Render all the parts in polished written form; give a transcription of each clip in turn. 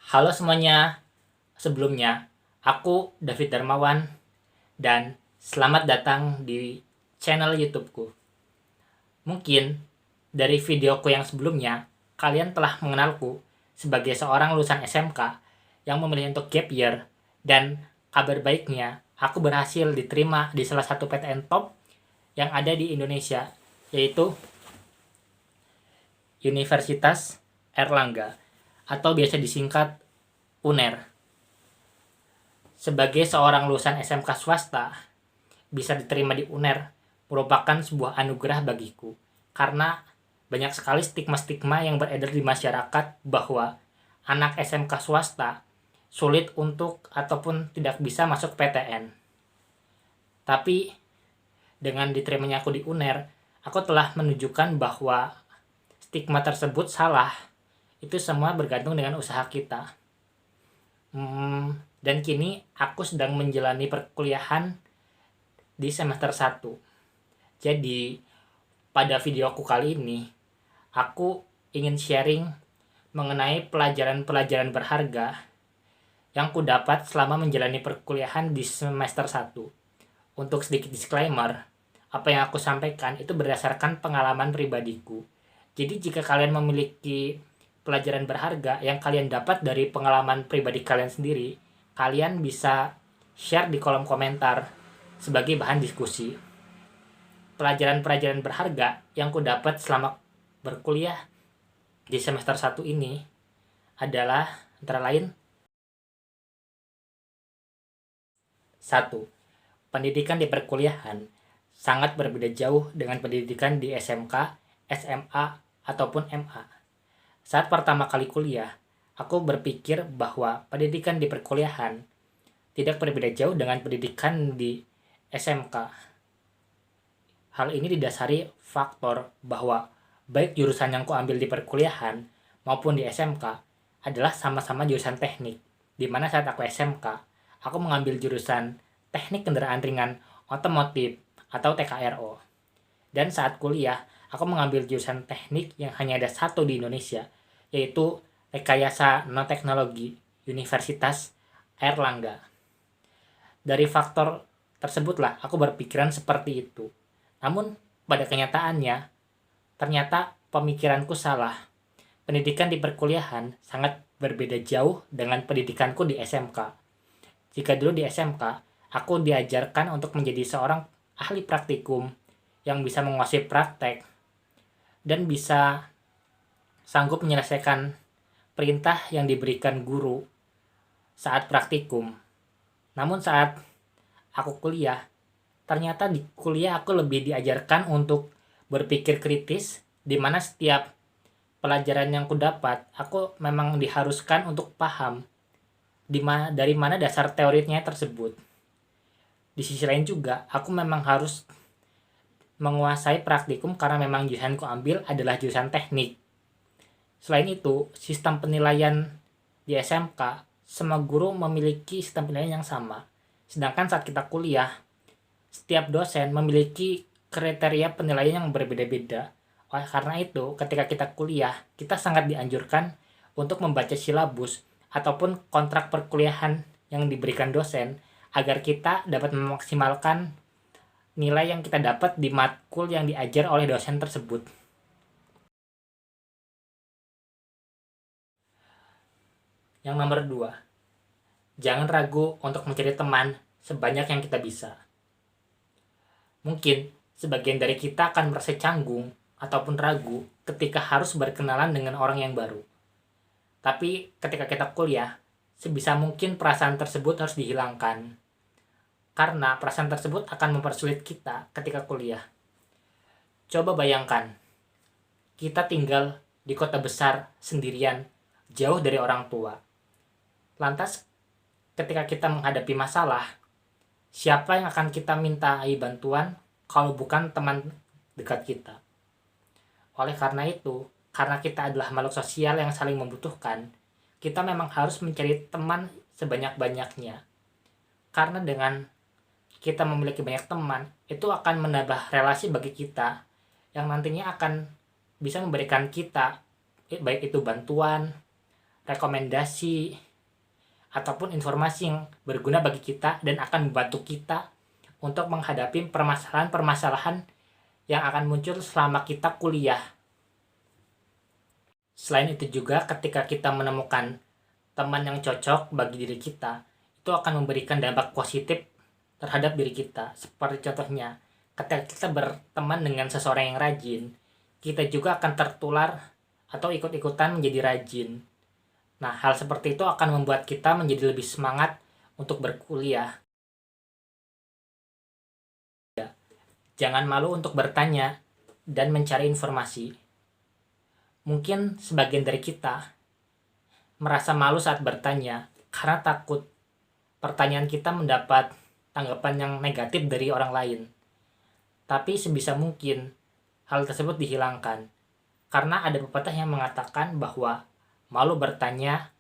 Halo semuanya, sebelumnya aku David Darmawan dan selamat datang di channel YouTubeku. Mungkin dari videoku yang sebelumnya, kalian telah mengenalku sebagai seorang lulusan SMK yang memilih untuk gap year, dan kabar baiknya aku berhasil diterima di salah satu PTN top yang ada di Indonesia, yaitu Universitas Airlangga atau biasa disingkat UNER. Sebagai seorang lulusan SMK swasta, bisa diterima di UNER merupakan sebuah anugerah bagiku. Karena banyak sekali stigma-stigma yang beredar di masyarakat bahwa anak SMK swasta sulit untuk ataupun tidak bisa masuk PTN. Tapi dengan diterimanya aku di UNER, aku telah menunjukkan bahwa stigma tersebut salah. Itu semua bergantung dengan usaha kita. Dan kini aku sedang menjalani perkuliahan di semester 1. Jadi, pada videoku kali ini, aku ingin sharing mengenai pelajaran-pelajaran berharga yang ku dapat selama menjalani perkuliahan di semester 1. Untuk sedikit disclaimer, apa yang aku sampaikan itu berdasarkan pengalaman pribadiku. Jadi jika kalian memiliki pelajaran berharga yang kalian dapat dari pengalaman pribadi kalian sendiri, kalian bisa share di kolom komentar sebagai bahan diskusi. Pelajaran-pelajaran berharga yang ku dapat selama berkuliah di semester 1 ini adalah antara lain: 1. Pendidikan di perkuliahan sangat berbeda jauh dengan pendidikan di SMK, SMA, ataupun MA. Saat pertama kali kuliah, aku berpikir bahwa pendidikan di perkuliahan tidak berbeda jauh dengan pendidikan di SMK. Hal ini didasari faktor bahwa baik jurusan yang kuambil di perkuliahan maupun di SMK adalah sama-sama jurusan teknik, di mana saat aku SMK, aku mengambil jurusan teknik kendaraan ringan otomotif atau TKRO. Dan saat kuliah, aku mengambil jurusan teknik yang hanya ada satu di Indonesia, yaitu Rekayasa Nanoteknologi Universitas Airlangga. Dari faktor tersebutlah aku berpikiran seperti itu. Namun, pada kenyataannya, ternyata pemikiranku salah. Pendidikan di perkuliahan sangat berbeda jauh dengan pendidikanku di SMK. Jika dulu di SMK, aku diajarkan untuk menjadi seorang ahli praktikum yang bisa menguasai praktek dan bisa sanggup menyelesaikan perintah yang diberikan guru saat praktikum. Namun saat aku kuliah, ternyata di kuliah aku lebih diajarkan untuk berpikir kritis, di mana setiap pelajaran yang aku dapat, aku memang diharuskan untuk paham dari mana dasar teorinya tersebut. Di sisi lain juga, aku memang harus menguasai praktikum karena memang jurusan ku ambil adalah jurusan teknik. Selain itu, sistem penilaian di SMK, semua guru memiliki sistem penilaian yang sama. Sedangkan saat kita kuliah, setiap dosen memiliki kriteria penilaian yang berbeda-beda. Oleh karena itu, ketika kita kuliah, kita sangat dianjurkan untuk membaca silabus ataupun kontrak perkuliahan yang diberikan dosen agar kita dapat memaksimalkan nilai yang kita dapat di matkul yang diajar oleh dosen tersebut. Yang nomor 2, jangan ragu untuk mencari teman sebanyak yang kita bisa. Mungkin sebagian dari kita akan merasa canggung ataupun ragu ketika harus berkenalan dengan orang yang baru. Tapi ketika kita kuliah, sebisa mungkin perasaan tersebut harus dihilangkan. Karena perasaan tersebut akan mempersulit kita ketika kuliah. Coba bayangkan, kita tinggal di kota besar sendirian, jauh dari orang tua. Lantas, ketika kita menghadapi masalah, siapa yang akan kita mintai bantuan kalau bukan teman dekat kita? Oleh karena itu, karena kita adalah makhluk sosial yang saling membutuhkan, kita memang harus mencari teman sebanyak-banyaknya. Karena dengan kita memiliki banyak teman, itu akan menambah relasi bagi kita yang nantinya akan bisa memberikan kita baik itu bantuan, rekomendasi, ataupun informasi yang berguna bagi kita dan akan membantu kita untuk menghadapi permasalahan-permasalahan yang akan muncul selama kita kuliah. Selain itu juga ketika kita menemukan teman yang cocok bagi diri kita, itu akan memberikan dampak positif terhadap diri kita. Seperti contohnya, ketika kita berteman dengan seseorang yang rajin, kita juga akan tertular atau ikut-ikutan menjadi rajin. Nah, hal seperti itu akan membuat kita menjadi lebih semangat untuk berkuliah. Jangan malu untuk bertanya dan mencari informasi. Mungkin sebagian dari kita merasa malu saat bertanya karena takut pertanyaan kita mendapat tanggapan yang negatif dari orang lain. Tapi sebisa mungkin hal tersebut dihilangkan. Karena ada pepatah yang mengatakan bahwa malu bertanya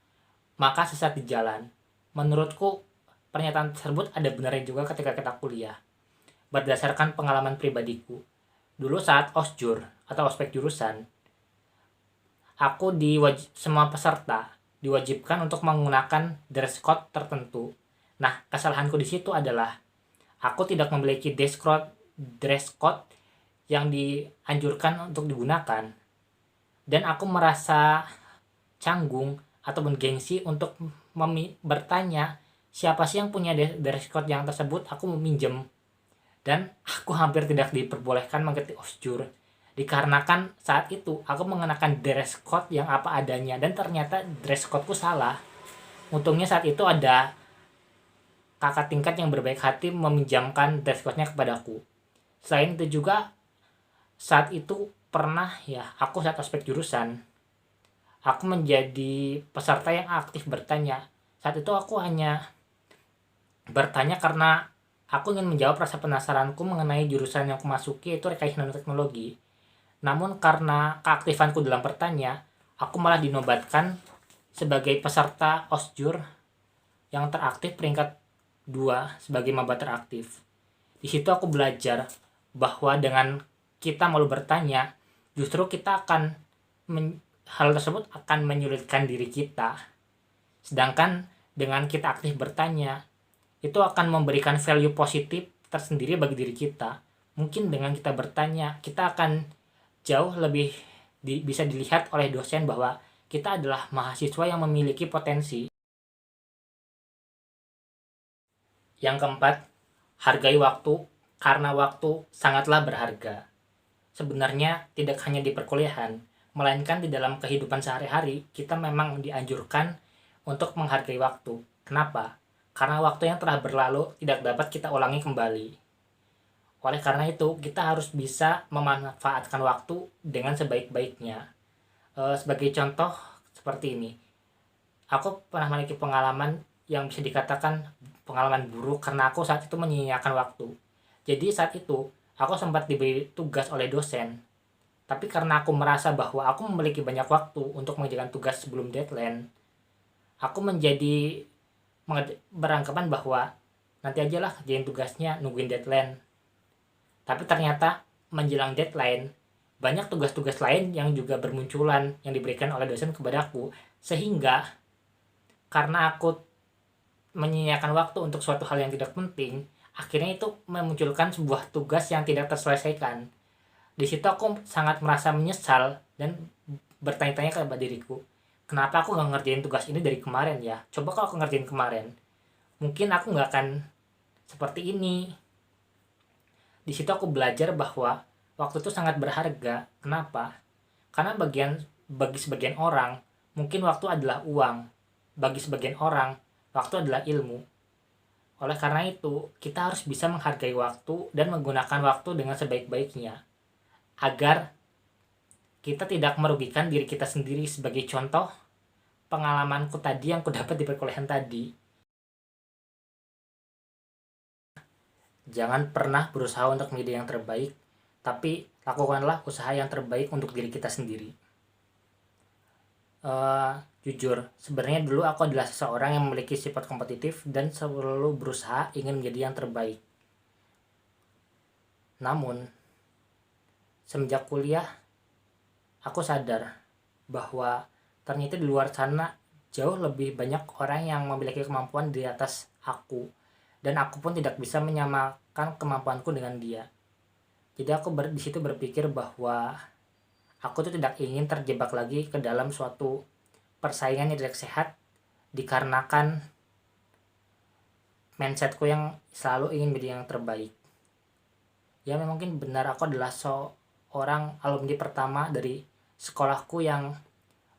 maka sesat di jalan. Menurutku pernyataan tersebut ada benarnya juga ketika kita kuliah. Berdasarkan pengalaman pribadiku, dulu saat osjur atau ospek jurusan, semua peserta diwajibkan untuk menggunakan dress code tertentu. Nah, kesalahanku di situ adalah aku tidak memiliki dress code yang dianjurkan untuk digunakan, dan aku merasa canggung ataupun gengsi untuk bertanya siapa sih yang punya dress code yang tersebut. Aku meminjam, dan aku hampir tidak diperbolehkan mengikuti osjur dikarenakan saat itu aku mengenakan dress code yang apa adanya dan ternyata dress codeku salah. Untungnya saat itu ada kakak tingkat yang berbaik hati meminjamkan dress code-nya kepadaku. Selain itu juga saat itu pernah aku saat ospek jurusan, aku menjadi peserta yang aktif bertanya. Saat itu aku hanya bertanya karena aku ingin menjawab rasa penasaranku mengenai jurusan yang aku masuki, yaitu rekayasa nanoteknologi. Namun karena keaktifanku dalam bertanya, aku malah dinobatkan sebagai peserta osjur yang teraktif peringkat 2 sebagai maba teraktif. Di situ aku belajar bahwa dengan kita malu bertanya, justru kita akan hal tersebut akan menyulitkan diri kita. Sedangkan dengan kita aktif bertanya, itu akan memberikan value positif tersendiri bagi diri kita. Mungkin dengan kita bertanya, kita akan jauh lebih bisa dilihat oleh dosen bahwa kita adalah mahasiswa yang memiliki potensi. Yang keempat, hargai waktu, karena waktu sangatlah berharga. Sebenarnya tidak hanya di perkuliahan, melainkan di dalam kehidupan sehari-hari, kita memang dianjurkan untuk menghargai waktu. Kenapa? Karena waktu yang telah berlalu tidak dapat kita ulangi kembali. Oleh karena itu, kita harus bisa memanfaatkan waktu dengan sebaik-baiknya. Sebagai contoh seperti ini, aku pernah memiliki pengalaman yang bisa dikatakan pengalaman buruk karena aku saat itu menyia-nyiakan waktu. Jadi saat itu, aku sempat diberi tugas oleh dosen. Tapi karena aku merasa bahwa aku memiliki banyak waktu untuk mengerjakan tugas sebelum deadline, aku menjadi beranggapan bahwa nanti aja lah kerjain tugasnya, nungguin deadline. Tapi ternyata menjelang deadline, banyak tugas-tugas lain yang juga bermunculan yang diberikan oleh dosen kepadaku. Sehingga karena aku menyia-nyiakan waktu untuk suatu hal yang tidak penting, akhirnya itu memunculkan sebuah tugas yang tidak terselesaikan. Di situ aku sangat merasa menyesal dan bertanya-tanya kepada diriku, kenapa aku gak ngerjain tugas ini dari kemarin ya? Coba kalau aku ngerjain kemarin, mungkin aku gak akan seperti ini. Di situ aku belajar bahwa waktu itu sangat berharga. Kenapa? Karena bagi sebagian orang, mungkin waktu adalah uang. Bagi sebagian orang, waktu adalah ilmu. Oleh karena itu, kita harus bisa menghargai waktu dan menggunakan waktu dengan sebaik-baiknya. Agar kita tidak merugikan diri kita sendiri. Sebagai contoh, pengalamanku tadi yang kudapat di perkuliahan tadi. Jangan pernah berusaha untuk menjadi yang terbaik, tapi lakukanlah usaha yang terbaik untuk diri kita sendiri. Jujur, sebenarnya dulu aku adalah seseorang yang memiliki sifat kompetitif dan selalu berusaha ingin menjadi yang terbaik. Namun, semenjak kuliah, aku sadar bahwa ternyata di luar sana jauh lebih banyak orang yang memiliki kemampuan di atas aku, dan aku pun tidak bisa menyamakan kemampuanku dengan dia. Jadi aku di situ berpikir bahwa aku tuh tidak ingin terjebak lagi ke dalam suatu persaingan yang tidak sehat dikarenakan mindsetku yang selalu ingin menjadi yang terbaik. Ya mungkin benar, aku adalah seorang alumni pertama dari sekolahku yang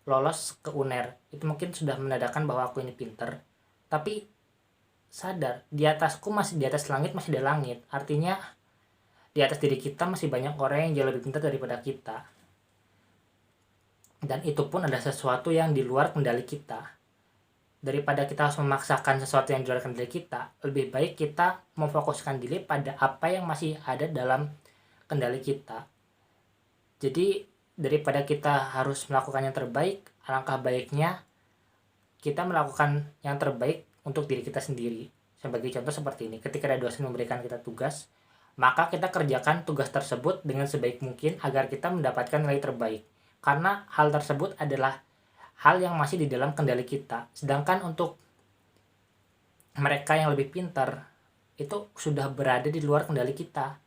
lolos ke UNER. Itu mungkin sudah menandakan bahwa aku ini pinter, tapi sadar di atasku masih, di atas langit masih ada langit. Artinya di atas diri kita masih banyak orang yang jauh lebih pintar daripada kita, dan itu pun ada sesuatu yang di luar kendali kita. Daripada kita harus memaksakan sesuatu yang di luar kendali kita, lebih baik kita memfokuskan diri pada apa yang masih ada dalam kendali kita. Jadi daripada kita harus melakukan yang terbaik, alangkah baiknya kita melakukan yang terbaik untuk diri kita sendiri. Sebagai contoh seperti ini, ketika ada dosen memberikan kita tugas, maka kita kerjakan tugas tersebut dengan sebaik mungkin agar kita mendapatkan nilai terbaik. Karena hal tersebut adalah hal yang masih di dalam kendali kita. Sedangkan untuk mereka yang lebih pintar, itu sudah berada di luar kendali kita.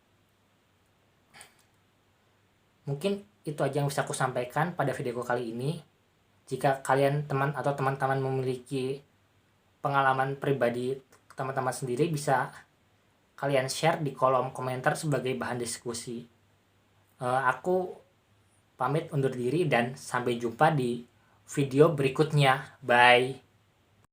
Mungkin itu aja yang bisa aku sampaikan pada videoku kali ini. Jika kalian teman-teman memiliki pengalaman pribadi teman-teman sendiri, bisa kalian share di kolom komentar sebagai bahan diskusi. Aku pamit undur diri dan sampai jumpa di video berikutnya. Bye.